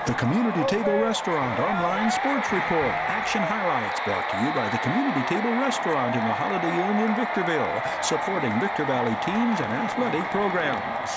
The Community Table Restaurant Online Sports Report. Action highlights brought to you by the Community Table Restaurant in the Holiday Inn in Victorville, supporting Victor Valley teams and athletic programs.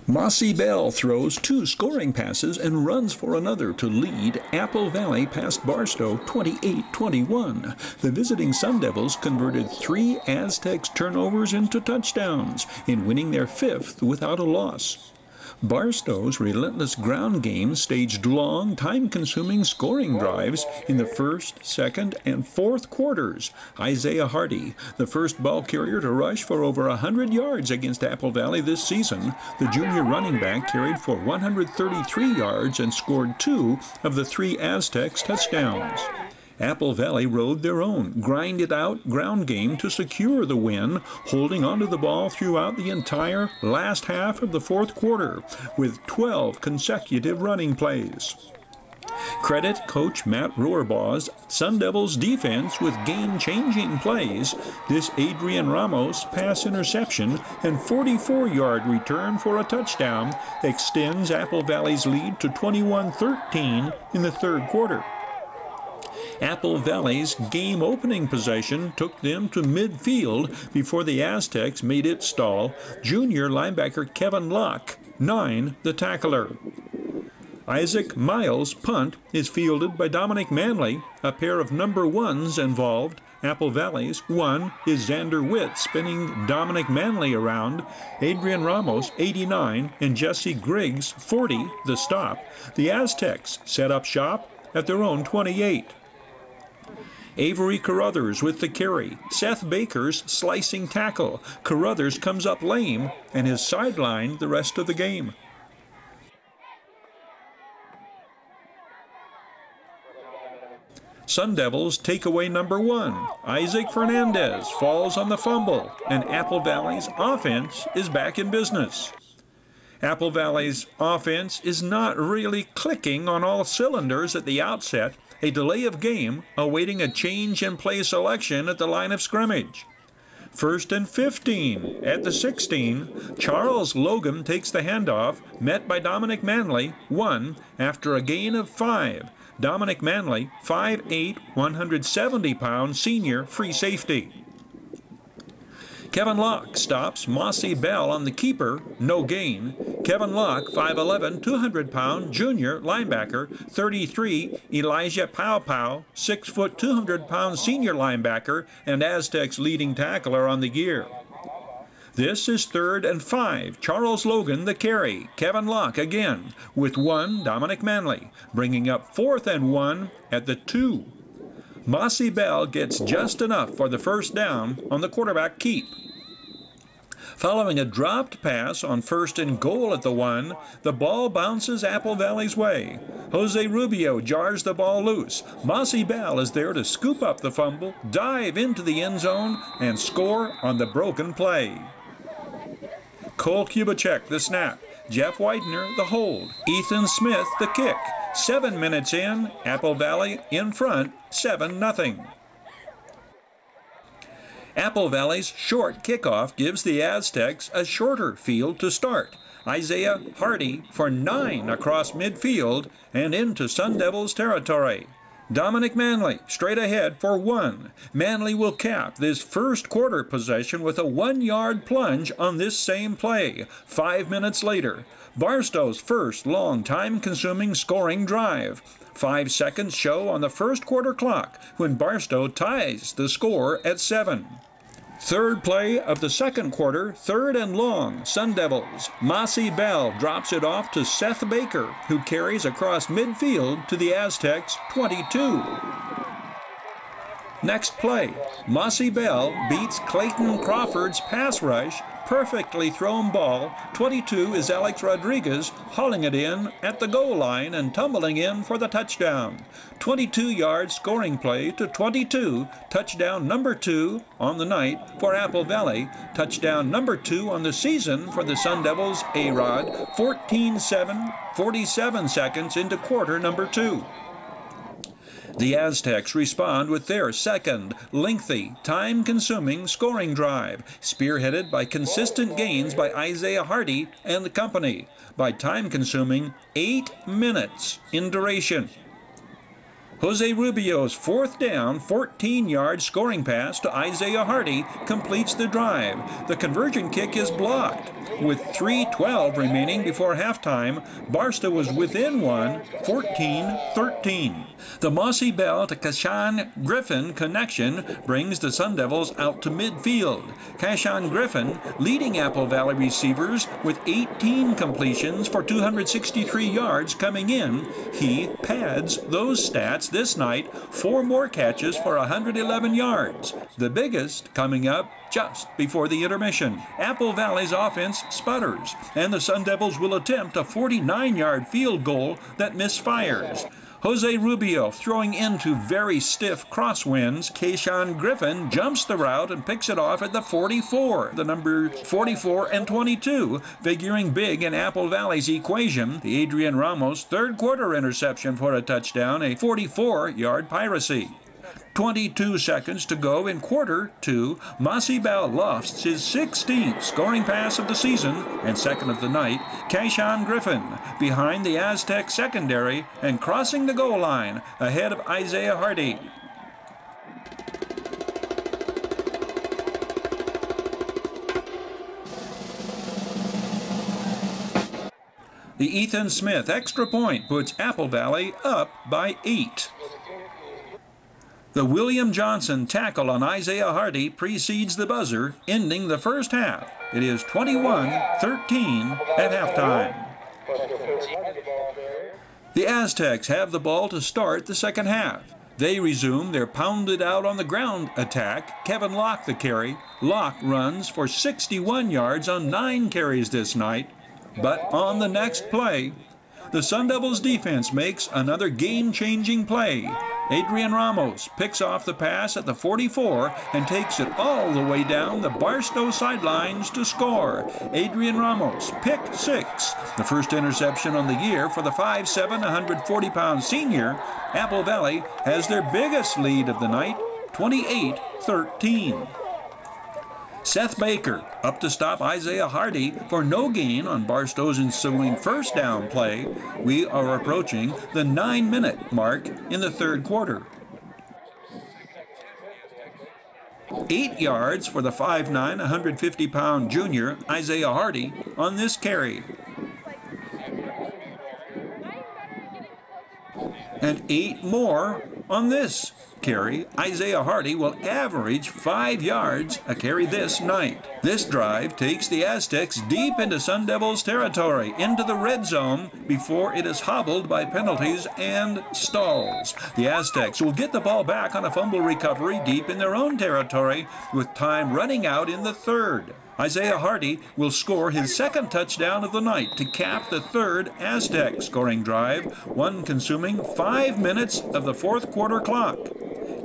Mossy Bell throws 2 scoring passes and runs for another to lead Apple Valley past Barstow 28-21. The visiting Sun Devils converted 3 Aztecs turnovers into touchdowns in winning their 5th without a loss. Barstow's relentless ground game staged long, time-consuming scoring drives in the first, second, and fourth quarters. Isaiah Hardy, the first ball carrier to rush for over 100 yards against Apple Valley this season, the junior running back carried for 133 yards and scored 2 of the 3 Aztecs touchdowns. Apple Valley rode their own, grind-it-out ground game to secure the win, holding onto the ball throughout the entire last half of the fourth quarter, with 12 consecutive running plays. Credit Coach Matt Rohrbaugh's Sun Devils defense with game-changing plays. This Adrian Ramos pass interception and 44-yard return for a touchdown extends Apple Valley's lead to 21-13 in the third quarter. Apple Valley's game-opening possession took them to midfield before the Aztecs made it stall. Junior linebacker Kevin Locke, 9, the tackler. Isaac Miles' punt is fielded by Dominic Manley, a pair of number 1s involved. Apple Valley's 1 is Xander Witt spinning Dominic Manley around. Adrian Ramos, 89, and Jesse Griggs, 40, the stop. The Aztecs set up shop at their own 28. Avery Carruthers with the carry. Seth Baker's slicing tackle. Carruthers comes up lame and is sidelined the rest of the game. Sun Devils takeaway number 1. Isaac Fernandez falls on the fumble, and Apple Valley's offense is back in business. Apple Valley's offense is not really clicking on all cylinders at the outset. A delay of game awaiting a change in play selection at the line of scrimmage. 1st and 15 at the 16. Charles Logan takes the handoff, met by Dominic Manley, 1, after a gain of 5. Dominic Manley, 5'8", 170-pound senior free safety. Kevin Locke stops Mossy Bell on the keeper, no gain. Kevin Locke, 5'11", 200-pound junior linebacker. 33, Elijah Pow, 6 foot, 200-pound senior linebacker and Aztecs' leading tackler on the year. This is 3rd and 5. Charles Logan the carry. Kevin Locke again with 1, Dominic Manley, bringing up 4th and 1 at the 2. Mossy Bell gets just enough for the first down on the quarterback keep. Following a dropped pass on 1st and goal at the 1, the ball bounces Apple Valley's way. Jose Rubio jars the ball loose. Mossy Bell is there to scoop up the fumble, dive into the end zone, and score on the broken play. Cole Kubicek the snap. Jeff Whitener the hold. Ethan Smith the kick. 7 minutes in, Apple Valley in front, 7-0. Apple Valley's short kickoff gives the Aztecs a shorter field to start. Isaiah Hardy for 9 across midfield and into Sun Devils territory. Dominic Manley straight ahead for 1. Manley will cap this first quarter possession with a 1-yard plunge on this same play. 5 minutes later, Barstow's first long time-consuming scoring drive. 5 seconds show on the first quarter clock when Barstow ties the score at 7. Third play of the second quarter, 3rd and long, Sun Devils. Mossy Bell drops it off to Seth Baker, who carries across midfield to the Aztecs' 22. Next play, Mossy Bell beats Clayton Crawford's pass rush. Perfectly thrown ball. 22 is Alex Rodriguez hauling it in at the goal line and tumbling in for the touchdown. 22-yard scoring play to 22. Touchdown number 2 on the night for Apple Valley. Touchdown number 2 on the season for the Sun Devils A-Rod. 14-7, 47 seconds into quarter number 2. The Aztecs respond with their second, lengthy, time-consuming scoring drive, spearheaded by consistent gains by Isaiah Hardy and the company, by time-consuming 8 minutes in duration. Jose Rubio's fourth down, 14-yard scoring pass to Isaiah Hardy completes the drive. The conversion kick is blocked. With 3:12 remaining before halftime, Barstow was within one, 14-13. The Mossy Bell to Kashan Griffin connection brings the Sun Devils out to midfield. Kashan Griffin leading Apple Valley receivers with 18 completions for 263 yards coming in. He pads those stats this night, 4 more catches for 111 yards. The biggest coming up just before the intermission. Apple Valley's offense sputters, and the Sun Devils will attempt a 49-yard field goal that misfires. Jose Rubio throwing into very stiff crosswinds. Kashan Griffin jumps the route and picks it off at the 44. The numbers 44 and 22 figuring big in Apple Valley's equation. The Adrian Ramos third quarter interception for a touchdown, a 44-yard piracy. 22 seconds to go in quarter two. Mossy Bell lofts his 16th scoring pass of the season and second of the night. Kashan Griffin behind the Aztec secondary and crossing the goal line ahead of Isaiah Hardy. The Ethan Smith extra point puts Apple Valley up by 8. The William Johnson tackle on Isaiah Hardy precedes the buzzer, ending the first half. It is 21-13 at halftime. The Aztecs have the ball to start the second half. They resume their pounded out on the ground attack. Kevin Locke the carry. Locke runs for 61 yards on 9 carries this night. But on the next play, the Sun Devils defense makes another game-changing play. Adrian Ramos picks off the pass at the 44 and takes it all the way down the Barstow sidelines to score. Adrian Ramos, pick 6. The first interception on the year for the 5'7", 140-pound senior. Apple Valley has their biggest lead of the night, 28-13. Seth Baker up to stop Isaiah Hardy for no gain on Barstow's ensuing first down play. We are approaching the 9-minute mark in the third quarter. 8 yards for the 5'9", 150-pound junior Isaiah Hardy on this carry. And 8 more on this carry. Isaiah Hardy will average 5 yards a carry this night. This drive takes the Aztecs deep into Sun Devils territory, into the red zone, before it is hobbled by penalties and stalls. The Aztecs will get the ball back on a fumble recovery deep in their own territory, with time running out in the third. Isaiah Hardy will score his second touchdown of the night to cap the third Aztec scoring drive, one consuming 5 minutes of the fourth quarter clock.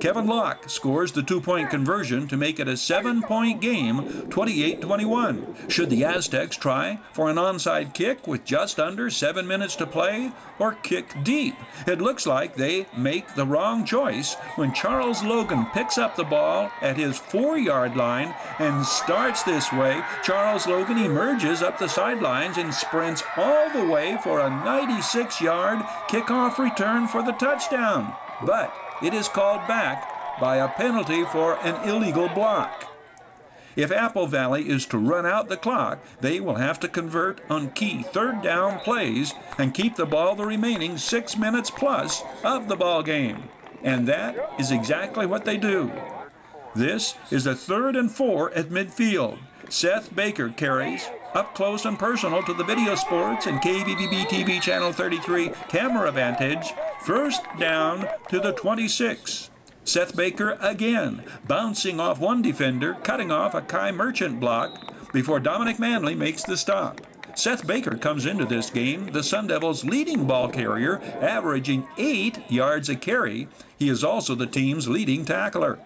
Kevin Locke scores the 2-point conversion to make it a 7-point game, 28-21. Should the Aztecs try for an onside kick with just under 7 minutes to play, or kick deep? It looks like they make the wrong choice when Charles Logan picks up the ball at his 4-yard line and starts this way. Charles Logan emerges up the sidelines and sprints all the way for a 96-yard kickoff return for the touchdown. But it is called back by a penalty for an illegal block. If Apple Valley is to run out the clock, they will have to convert on key third down plays and keep the ball the remaining 6 minutes plus of the ball game. And that is exactly what they do. This is a 3rd and 4 at midfield. Seth Baker carries up close and personal to the Video Sports and KVVB TV Channel 33 camera vantage. First down to the 26. Seth Baker again, bouncing off one defender, cutting off a Kai Merchant block before Dominic Manley makes the stop. Seth Baker comes into this game the Sun Devils' leading ball carrier, averaging 8 yards a carry. He is also the team's leading tackler.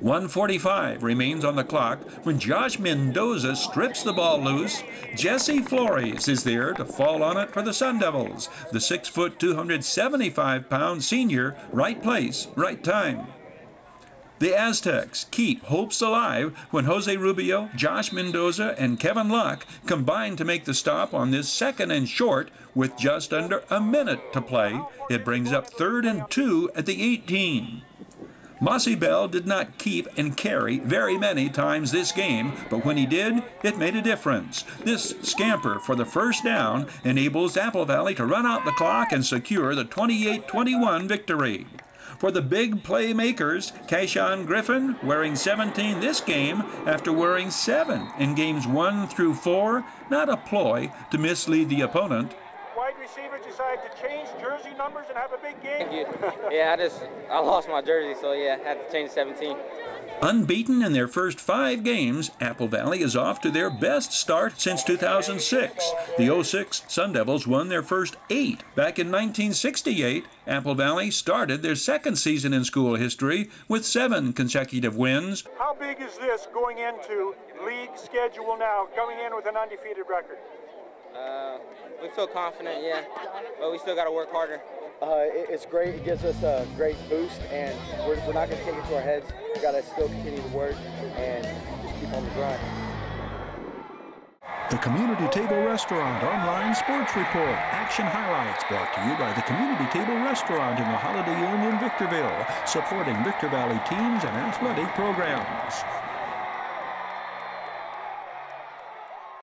1:45 remains on the clock when Josh Mendoza strips the ball loose. Jesse Flores is there to fall on it for the Sun Devils. The 6-foot, 275-pound senior, right place, right time. The Aztecs keep hopes alive when Jose Rubio, Josh Mendoza, and Kevin Locke combine to make the stop on this second and short with just under a minute to play. It brings up 3rd and 2 at the 18. Mossy Bell did not keep and carry very many times this game, but when he did, it made a difference. This scamper for the first down enables Apple Valley to run out the clock and secure the 28-21 victory. For the big playmakers, Kashan Griffin, wearing 17 this game after wearing 7 in games 1 through 4, not a ploy to mislead the opponent. Wide receiver decided to change jersey numbers and have a big game. Thank you. Yeah, I lost my jersey, so yeah, I had to change 17. Unbeaten in their first 5 games, Apple Valley is off to their best start since 2006. The 06 Sun Devils won their first 8. Back in 1968, Apple Valley started their second season in school history with 7 consecutive wins. How big is this going into league schedule now, coming in with an undefeated record? We feel confident, yeah, but we still got to work harder. It's great. It gives us a great boost, and we're not going to take it to our heads. We got to still continue to work and just keep on the grind. The Community Table Restaurant Online Sports Report. Action highlights brought to you by the Community Table Restaurant in the Holiday Inn in Victorville, supporting Victor Valley teams and athletic programs.